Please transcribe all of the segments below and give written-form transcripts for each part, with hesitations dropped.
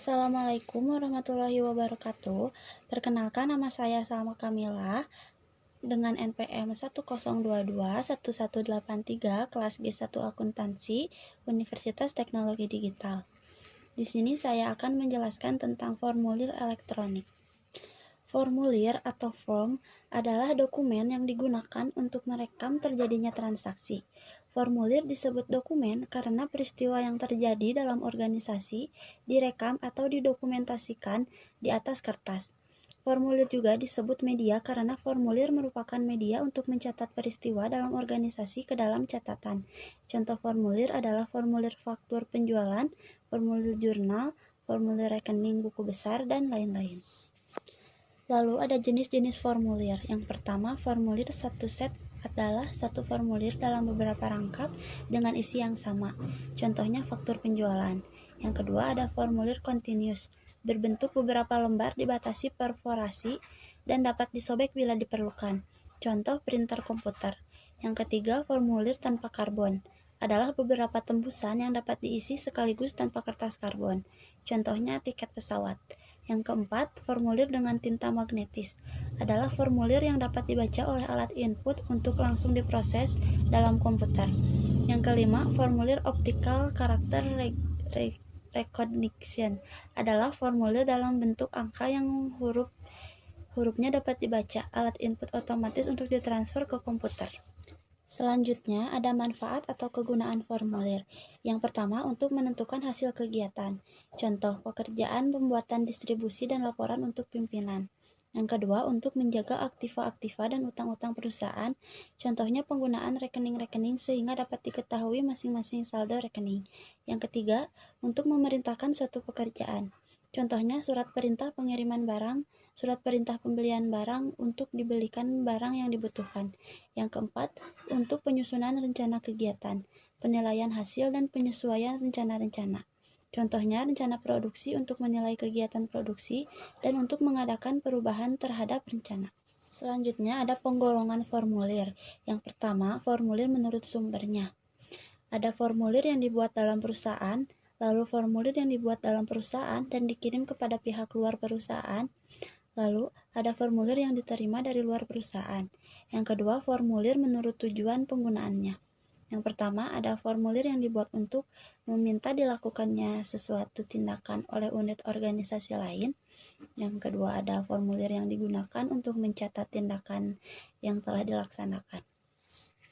Assalamualaikum warahmatullahi wabarakatuh. Perkenalkan, nama saya Salma Kamila dengan NPM 10221183 kelas G1 Akuntansi Universitas Teknologi Digital. Di sini saya akan menjelaskan tentang formulir elektronik. Formulir atau form adalah dokumen yang digunakan untuk merekam terjadinya transaksi. Formulir disebut dokumen karena peristiwa yang terjadi dalam organisasi direkam atau didokumentasikan di atas kertas. Formulir juga disebut media karena formulir merupakan media untuk mencatat peristiwa dalam organisasi ke dalam catatan. Contoh formulir adalah formulir faktur penjualan, formulir jurnal, formulir rekening buku besar, dan lain-lain. Lalu ada jenis-jenis formulir. Yang pertama, formulir satu set adalah satu formulir dalam beberapa rangkap dengan isi yang sama. Contohnya faktur penjualan. Yang kedua ada formulir continuous, berbentuk beberapa lembar dibatasi perforasi dan dapat disobek bila diperlukan. Contoh printer komputer. Yang ketiga, formulir tanpa karbon adalah beberapa tembusan yang dapat diisi sekaligus tanpa kertas karbon. Contohnya tiket pesawat. Yang keempat, formulir dengan tinta magnetis adalah formulir yang dapat dibaca oleh alat input untuk langsung diproses dalam komputer. Yang kelima, formulir optical character recognition adalah formulir dalam bentuk angka yang hurufnya dapat dibaca, alat input otomatis untuk ditransfer ke komputer. Selanjutnya, ada manfaat atau kegunaan formulir. Yang pertama, untuk menentukan hasil kegiatan. Contoh, pekerjaan pembuatan distribusi dan laporan untuk pimpinan. Yang kedua, untuk menjaga aktiva-aktiva dan utang-utang perusahaan. Contohnya, penggunaan rekening-rekening sehingga dapat diketahui masing-masing saldo rekening. Yang ketiga, untuk memerintahkan suatu pekerjaan. Contohnya, surat perintah pengiriman barang, surat perintah pembelian barang untuk dibelikan barang yang dibutuhkan. Yang keempat, untuk penyusunan rencana kegiatan, penilaian hasil, dan penyesuaian rencana-rencana. Contohnya, rencana produksi untuk menilai kegiatan produksi dan untuk mengadakan perubahan terhadap rencana. Selanjutnya, ada penggolongan formulir. Yang pertama, formulir menurut sumbernya. Ada formulir yang dibuat dalam perusahaan, lalu formulir yang dibuat dalam perusahaan dan dikirim kepada pihak luar perusahaan. Lalu, ada formulir yang diterima dari luar perusahaan. Yang kedua, formulir menurut tujuan penggunaannya. Yang pertama, ada formulir yang dibuat untuk meminta dilakukannya sesuatu tindakan oleh unit organisasi lain. Yang kedua, ada formulir yang digunakan untuk mencatat tindakan yang telah dilaksanakan.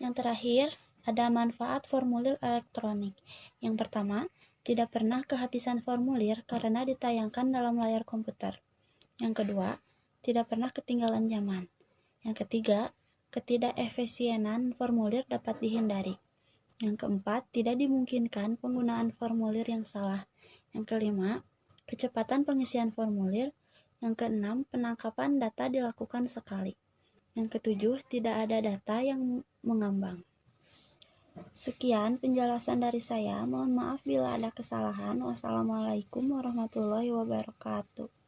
Yang terakhir, ada manfaat formulir elektronik. Yang pertama, tidak pernah kehabisan formulir karena ditayangkan dalam layar komputer. Yang kedua, tidak pernah ketinggalan zaman. Yang ketiga, ketidakefisienan formulir dapat dihindari. Yang keempat, tidak dimungkinkan penggunaan formulir yang salah. Yang kelima, kecepatan pengisian formulir. Yang keenam, penangkapan data dilakukan sekali. Yang ketujuh, tidak ada data yang mengambang. Sekian penjelasan dari saya. Mohon maaf bila ada kesalahan. Wassalamualaikum warahmatullahi wabarakatuh.